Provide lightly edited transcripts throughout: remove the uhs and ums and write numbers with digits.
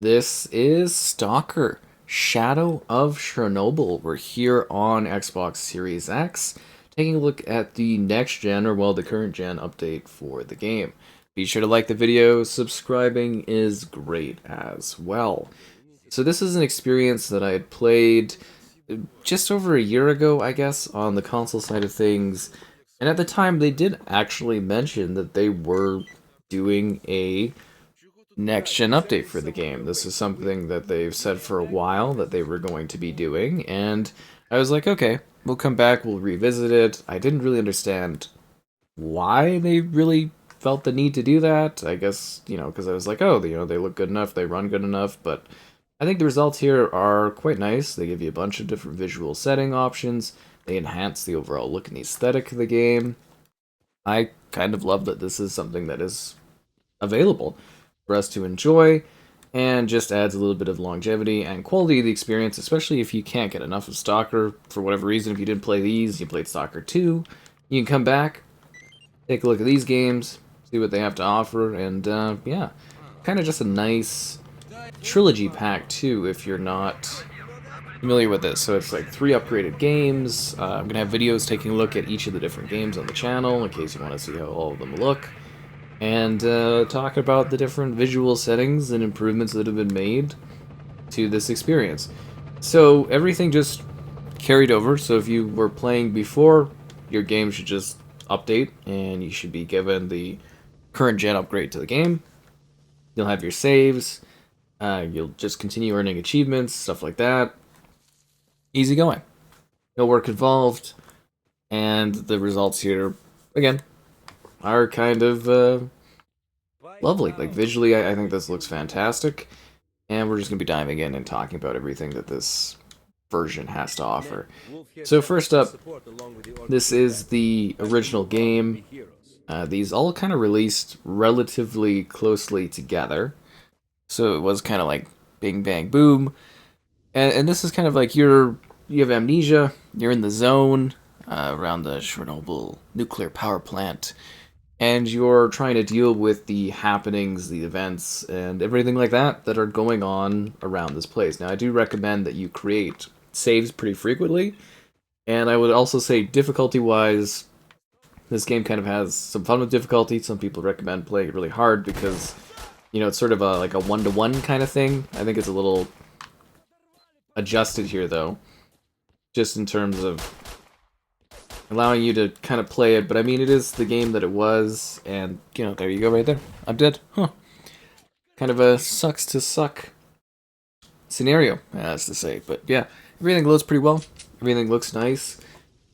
This is Stalker, Shadow of Chernobyl. We're here on Xbox Series X, taking a look at the next gen, or well, the current gen update for the game. Be sure to like the video, subscribing is great as well. So this is an experience that I had played just over a year ago, I guess, on the console side of things. And at the time, they did actually mention that they were doing a next gen update for the game. This is something that they've said for a while that they were going to be doing, and I was like, okay, we'll come back, we'll revisit it. I didn't really understand why they really felt the need to do that. I guess, because I was like, oh, they look good enough, they run good enough, but I think the results here are quite nice. They give you a bunch of different visual setting options. They enhance the overall look and aesthetic of the game. I kind of love that this is something that is available for us to enjoy, and just adds a little bit of longevity and quality of the experience, especially if you can't get enough of Stalker for whatever reason. If you didn't play these, you played Stalker 2, you can come back, take a look at these games, see what they have to offer, and yeah, kind of just a nice trilogy pack too, if you're not familiar with this. So it's like 3 upgraded games. I'm going to have videos taking a look at each of the different games on the channel, in case you want to see how all of them look, and talk about the different visual settings and improvements that have been made to this experience. So everything just carried over, so if you were playing before, your game should just update, and you should be given the current gen upgrade to the game. You'll have your saves, you'll just continue earning achievements, stuff like that. Easy going. No work involved, and the results here, again, are kind of lovely. Like, visually, I think this looks fantastic, and we're just going to be diving in and talking about everything that this version has to offer. So first up, this is the original game. These all kind of released relatively closely together, so it was kind of like bing bang boom, and this is kind of like you have amnesia, you're in the zone around the Chernobyl nuclear power plant, and you're trying to deal with the happenings, the events, and everything like that that are going on around this place. Now, I do recommend that you create saves pretty frequently, and I would also say difficulty-wise, this game kind of has some fun with difficulty. Some people recommend playing it really hard because, it's sort of like a one-to-one kind of thing. I think it's a little adjusted here, though, just in terms of allowing you to kind of play it, but I mean, it is the game that it was, and, there you go right there. I'm dead. Huh. Kind of a sucks to suck scenario, as to say, but yeah, everything loads pretty well, everything looks nice,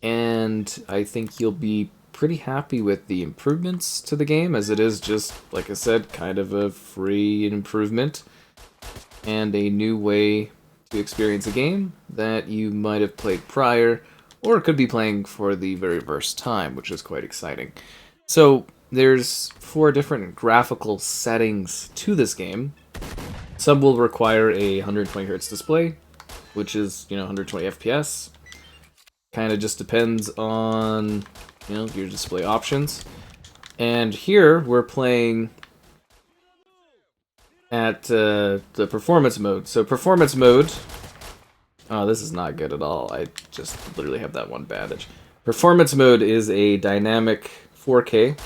and I think you'll be pretty happy with the improvements to the game, as it is just, like I said, kind of a free improvement, and a new way to experience a game that you might have played prior, or could be playing for the very first time, which is quite exciting. So there's 4 different graphical settings to this game. Some will require a 120Hz display, which is, 120 FPS. Kind of just depends on, your display options. And here we're playing at the performance mode. So performance mode, oh, this is not good at all. I just literally have that one bandage. Performance mode is a dynamic 4K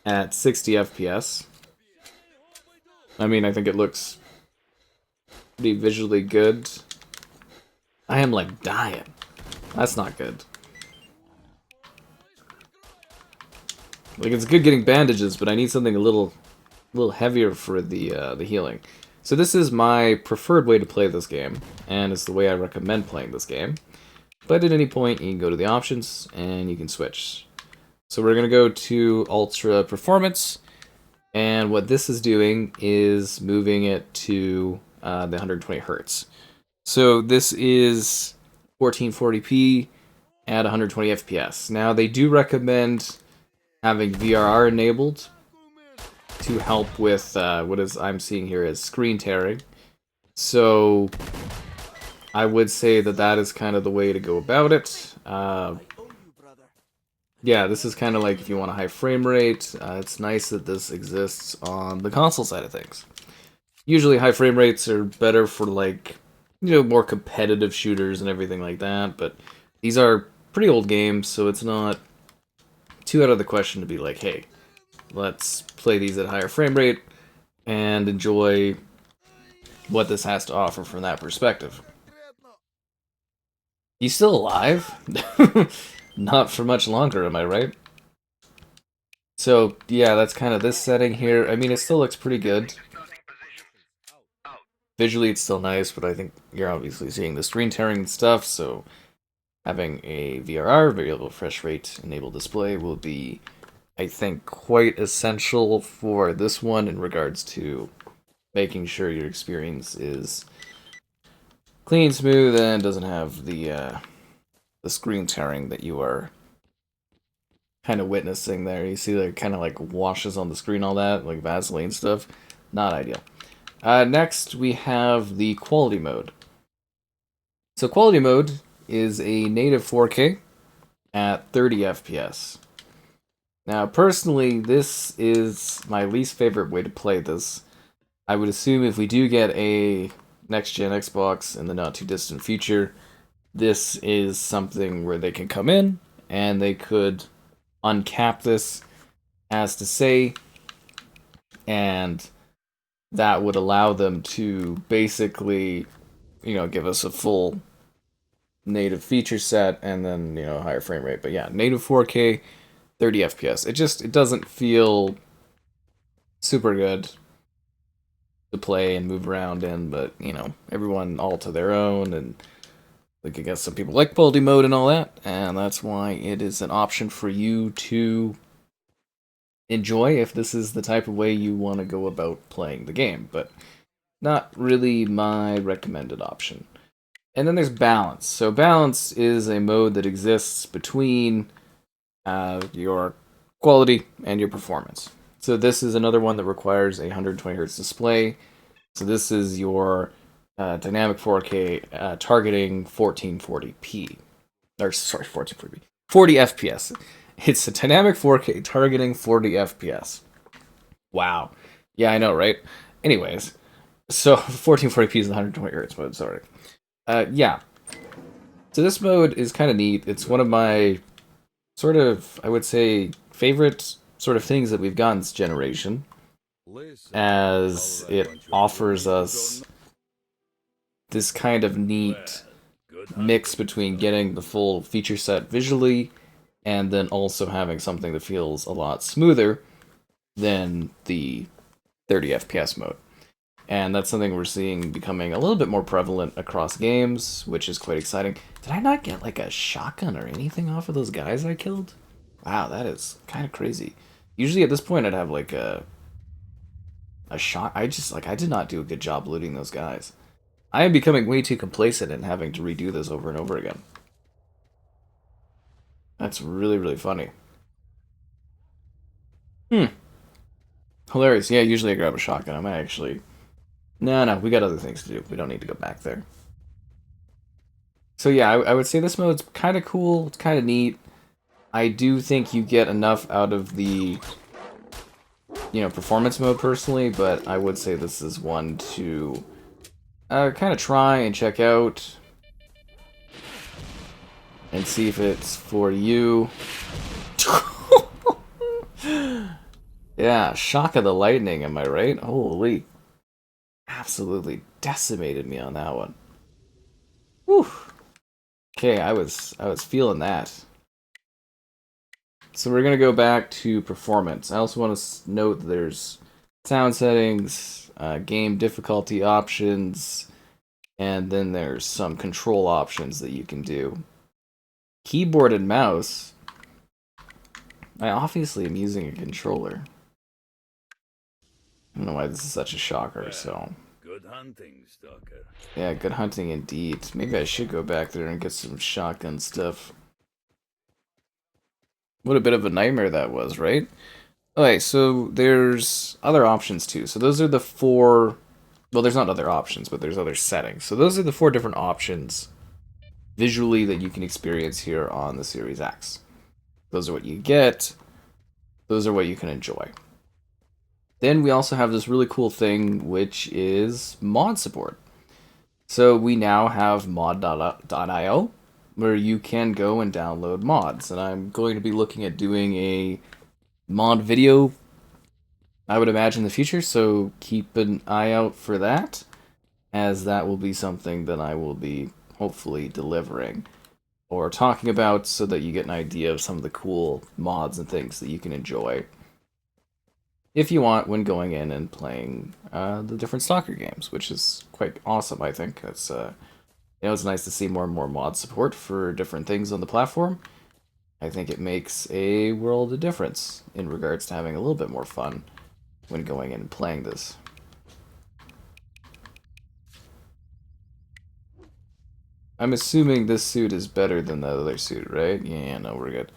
at 60 FPS. I mean, I think it looks pretty visually good. I am, like, dying. That's not good. Like, it's good getting bandages, but I need something a little heavier for the healing. So this is my preferred way to play this game, and it's the way I recommend playing this game. But at any point, you can go to the options, and you can switch. So we're going to go to Ultra Performance, and what this is doing is moving it to the 120 Hz. So this is 1440p at 120 FPS. Now, they do recommend having VRR enabled to help with what I'm seeing here as screen tearing. So I would say that is kind of the way to go about it. Yeah, this is kind of like if you want a high frame rate. It's nice that this exists on the console side of things. Usually high frame rates are better for like, more competitive shooters and everything like that, but these are pretty old games, so it's not too out of the question to be like, hey, let's play these at a higher frame rate and enjoy what this has to offer from that perspective. He's still alive? Not for much longer, am I right? So, yeah, that's kind of this setting here. I mean, it still looks pretty good. Visually, it's still nice, but I think you're obviously seeing the screen tearing and stuff, so having a VRR, variable refresh rate, enabled display will be, I think, quite essential for this one in regards to making sure your experience is clean, smooth, and doesn't have the screen tearing that you are kind of witnessing there. You see that kind of like washes on the screen, all that, like Vaseline stuff. Not ideal. Next, we have the quality mode. So quality mode is a native 4K at 30 FPS. Now, personally, this is my least favorite way to play this. I would assume if we do get a next-gen Xbox in the not-too-distant future, this is something where they can come in and they could uncap this, as to say, and that would allow them to basically, give us a full native feature set and then, a higher frame rate. But yeah, native 4K, 30 FPS. It doesn't feel super good to play and move around in, but, everyone all to their own, and like, I guess some people like quality mode and all that, and that's why it is an option for you to enjoy if this is the type of way you want to go about playing the game, but not really my recommended option. And then there's balance. So balance is a mode that exists between your quality and your performance. So this is another one that requires a 120 hertz display. So this is your dynamic 4K targeting 1440p. Or sorry, 1440p. 40 FPS. It's a dynamic 4K targeting 40 FPS. Wow. Yeah, I know, right? Anyways, so 1440p is the 120 hertz mode, sorry. Yeah. So this mode is kind of neat. It's one of my sort of, I would say, favorite sort of things that we've gotten this generation, as it offers us this kind of neat mix between getting the full feature set visually and then also having something that feels a lot smoother than the 30 FPS mode. And that's something we're seeing becoming a little bit more prevalent across games, which is quite exciting. Did I not get like a shotgun or anything off of those guys I killed? Wow, that is kind of crazy. Usually at this point I'd have like a shot. I did not do a good job looting those guys. I am becoming way too complacent in having to redo this over and over again. That's really, really funny. Hmm. Hilarious. Yeah, usually I grab a shotgun. I'm actually... No, we got other things to do. We don't need to go back there. So yeah, I would say this mode's kind of cool. It's kind of neat. I do think you get enough out of the, performance mode personally, but I would say this is one to kind of try and check out and see if it's for you. Yeah, shock of the lightning, am I right? Holy. Absolutely decimated me on that one. Whew. Okay, I was feeling that. So we're gonna go back to performance. I also want to note that there's sound settings, game difficulty options, and then there's some control options that you can do. Keyboard and mouse. I obviously am using a controller. I don't know why this is such a shocker, so... Good hunting, Stalker. Yeah, good hunting indeed. Maybe I should go back there and get some shotgun stuff. What a bit of a nightmare that was, right? Okay, so there's other options too. So those are the four... Well, there's not other options, but there's other settings. So those are the four different options visually that you can experience here on the Series X. Those are what you get. Those are what you can enjoy. Then we also have this really cool thing, which is mod support. So we now have mod.io, where you can go and download mods. And I'm going to be looking at doing a mod video, I would imagine, in the future, so keep an eye out for that, as that will be something that I will be hopefully delivering or talking about so that you get an idea of some of the cool mods and things that you can enjoy if you want when going in and playing the different Stalker games, which is quite awesome, I think. It's nice to see more and more mod support for different things on the platform. I think it makes a world of difference in regards to having a little bit more fun when going in and playing this. I'm assuming this suit is better than the other suit, right? Yeah, no, we're good.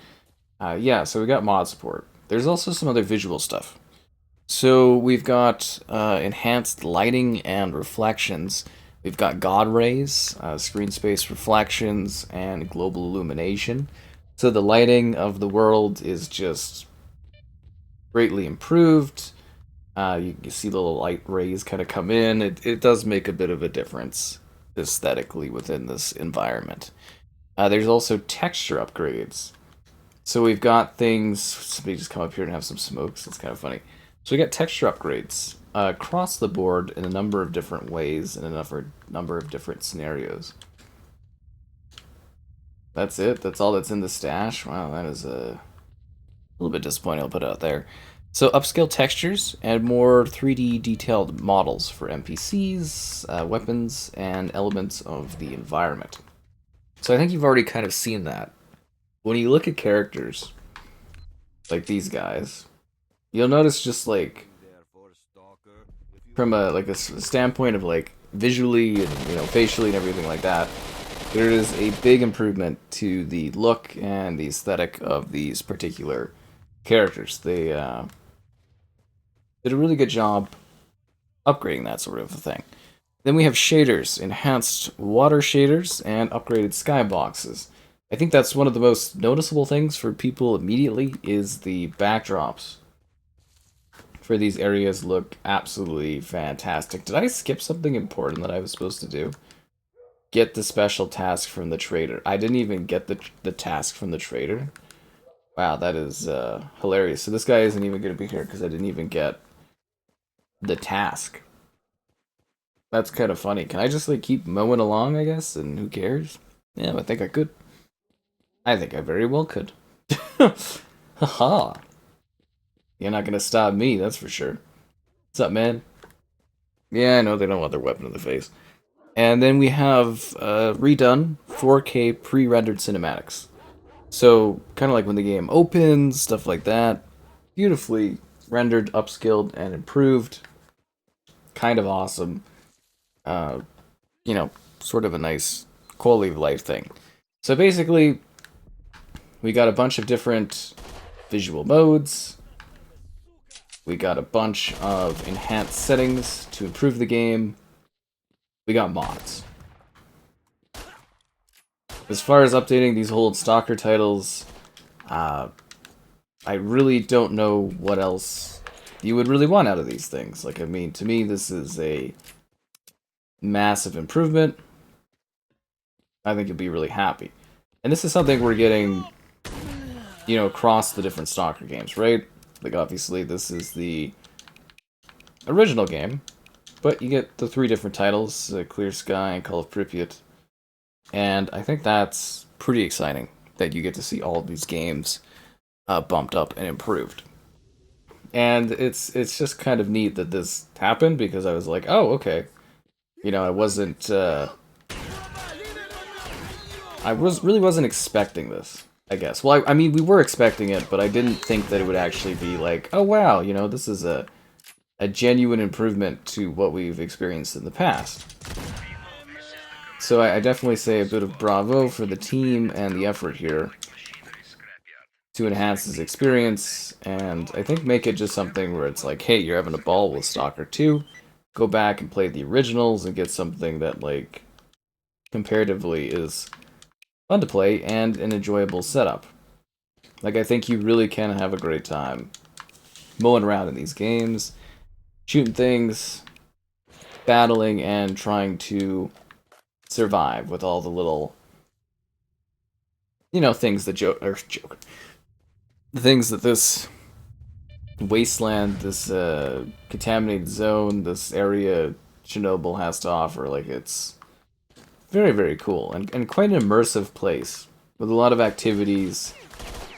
Yeah, so we got mod support. There's also some other visual stuff. So we've got enhanced lighting and reflections. We've got God rays, screen space reflections, and global illumination. So the lighting of the world is just greatly improved. You see the little light rays kind of come in. It does make a bit of a difference aesthetically within this environment. There's also texture upgrades. So we've got things. Somebody just come up here and have some smokes. It's kind of funny. So we got texture upgrades across the board in a number of different ways in a number of different scenarios. That's it. That's all that's in the stash. Wow, that is a little bit disappointing. I'll put it out there. So upscale textures and more 3D detailed models for NPCs, weapons, and elements of the environment. So I think you've already kind of seen that. When you look at characters like these guys, you'll notice just like from a standpoint of like visually and facially and everything like that, there is a big improvement to the look and the aesthetic of these particular characters. They did a really good job upgrading that sort of a thing. Then we have shaders, enhanced water shaders, and upgraded skyboxes. I think that's one of the most noticeable things for people immediately is the backdrops for these areas look absolutely fantastic. Did I skip something important that I was supposed to do? Get the special task from the trader. I didn't even get the task from the trader. Wow, that is hilarious. So this guy isn't even going to be here because I didn't even get the task. That's kind of funny. Can I just like keep mowing along, I guess, and who cares? Yeah, I think I could. I think I very well could. Haha. You're not gonna stop me, that's for sure. What's up, man? Yeah, I know they don't want their weapon in the face. And then we have redone 4K pre-rendered cinematics. So, kind of like when the game opens, stuff like that. Beautifully rendered, upscaled, and improved. Kind of awesome. Uh, sort of a nice quality of life thing. So basically, we got a bunch of different visual modes. We got a bunch of enhanced settings to improve the game. We got mods. As far as updating these old Stalker titles, I really don't know what else you would really want out of these things. Like, I mean, to me, this is a massive improvement. I think you'll be really happy. And this is something we're getting, across the different Stalker games, right? Like, obviously, this is the original game, but you get the 3 different titles, Clear Sky and Call of Pripyat. And I think that's pretty exciting, that you get to see all of these games bumped up and improved. And it's just kind of neat that this happened, because I was like, oh, okay. I wasn't... really wasn't expecting this, I guess. Well, I mean, we were expecting it, but I didn't think that it would actually be like, oh wow, this is a genuine improvement to what we've experienced in the past. So I definitely say a bit of bravo for the team and the effort here to enhance this experience, and I think make it just something where it's like, hey, you're having a ball with Stalker 2, go back and play the originals and get something that, like, comparatively is fun to play and an enjoyable setup. Like, I think you really can have a great time mowing around in these games, shooting things, battling, and trying to survive with all the little, things that the things that this wasteland, this contaminated zone, this area Chernobyl has to offer. Like, it's very, very cool and quite an immersive place with a lot of activities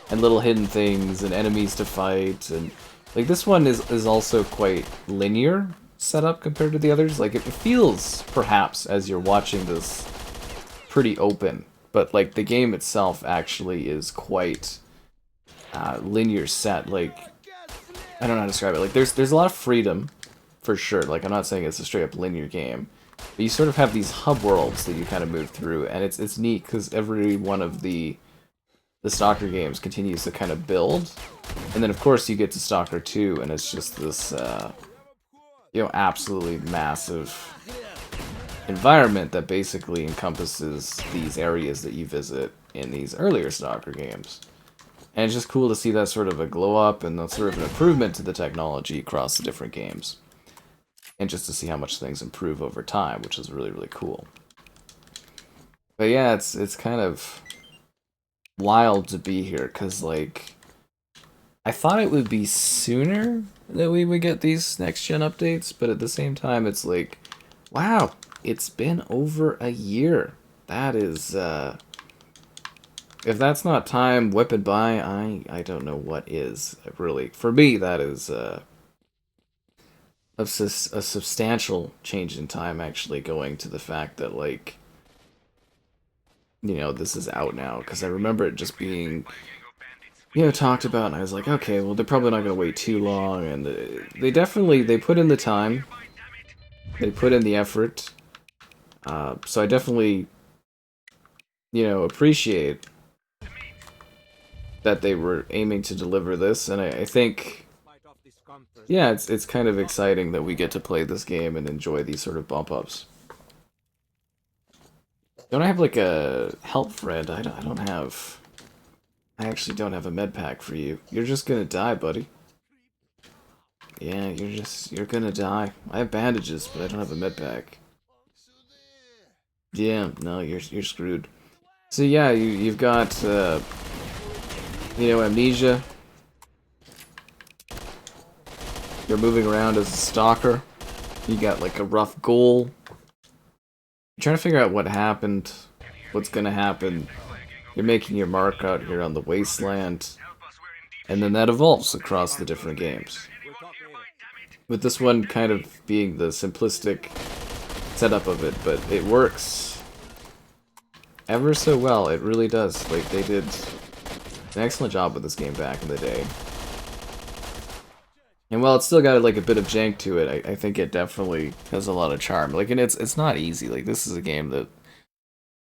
and little hidden things and enemies to fight. And like, this one is also quite linear setup compared to the others. Like, it feels perhaps as you're watching this pretty open, but like the game itself actually is quite linear set. Like, I don't know how to describe it. Like, there's a lot of freedom for sure. Like, I'm not saying it's a straight up linear game, but you sort of have these hub worlds that you kind of move through, and it's neat because every one of the Stalker games continues to kind of build, and then of course you get to Stalker 2, and it's just this absolutely massive environment that basically encompasses these areas that you visit in these earlier Stalker games. And it's just cool to see that sort of a glow up and that sort of an improvement to the technology across the different games. And just to see how much things improve over time, which is really, really cool. But yeah, it's kind of wild to be here, because, like, I thought it would be sooner that we would get these next-gen updates, but at the same time, it's like, wow, it's been over a year. That is, if that's not time whipping by, I don't know what is. Really, for me, that is a substantial change in time, actually, going to the fact that, like, this is out now. Because I remember it just being, talked about, and I was like, okay, well, they're probably not going to wait too long, and they put in the time, they put in the effort, so I definitely, appreciate that they were aiming to deliver this, and I think, yeah, it's kind of exciting that we get to play this game and enjoy these sort of bump-ups. Don't I have, like, a help friend? I don't have... I actually don't have a med pack for you. You're just gonna die, buddy. Yeah, you're gonna die. I have bandages, but I don't have a med pack. Yeah, no, you're screwed. So yeah, you've got, amnesia. You're moving around as a stalker. You got, like, a rough goal. You're trying to figure out what happened, what's gonna happen. You're making your mark out here on the wasteland, and then that evolves across the different games. With this one kind of being the simplistic setup of it, but it works ever so well. It really does. Like, they did an excellent job with this game back in the day. And while it's still got, like, a bit of jank to it, I think it definitely has a lot of charm. Like, and it's not easy. Like, this is a game that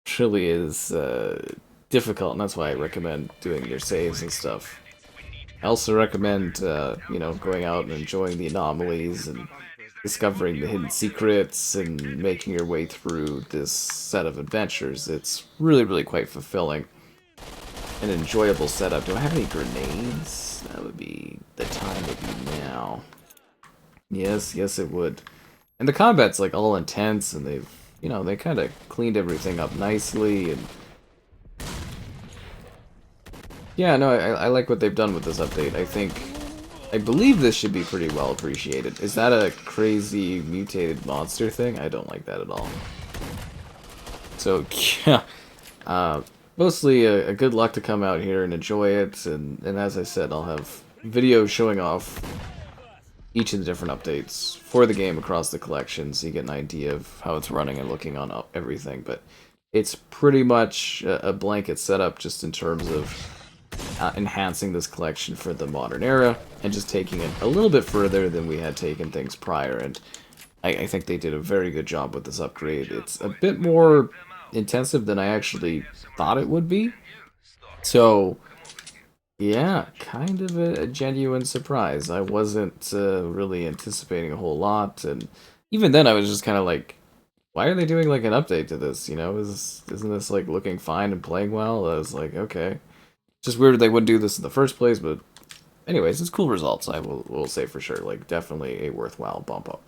truly is difficult, and that's why I recommend doing your saves and stuff. I also recommend, going out and enjoying the anomalies and discovering the hidden secrets and making your way through this set of adventures. It's really, really quite fulfilling. An enjoyable setup. Do I have any grenades? That would be... the time would be now. Yes, it would. And the combat's, like, all intense, and they've, they kind of cleaned everything up nicely, and... yeah, no, I like what they've done with this update. I believe this should be pretty well appreciated. Is that a crazy mutated monster thing? I don't like that at all. So, yeah, mostly a good luck to come out here and enjoy it, and as I said, I'll have videos showing off each of the different updates for the game across the collection, so you get an idea of how it's running and looking on everything. But it's pretty much a blanket setup just in terms of enhancing this collection for the modern era and just taking it a little bit further than we had taken things prior. And I think they did a very good job with this upgrade. It's a bit more intensive than I actually thought it would be. So, yeah, kind of a genuine surprise. I wasn't really anticipating a whole lot, and even then I was just kind of like, why are they doing, like, an update to this, Isn't this, like, looking fine and playing well? I was like, okay. Just weird they wouldn't do this in the first place, but anyways, it's cool results. I will say for sure. Like definitely a worthwhile bump up.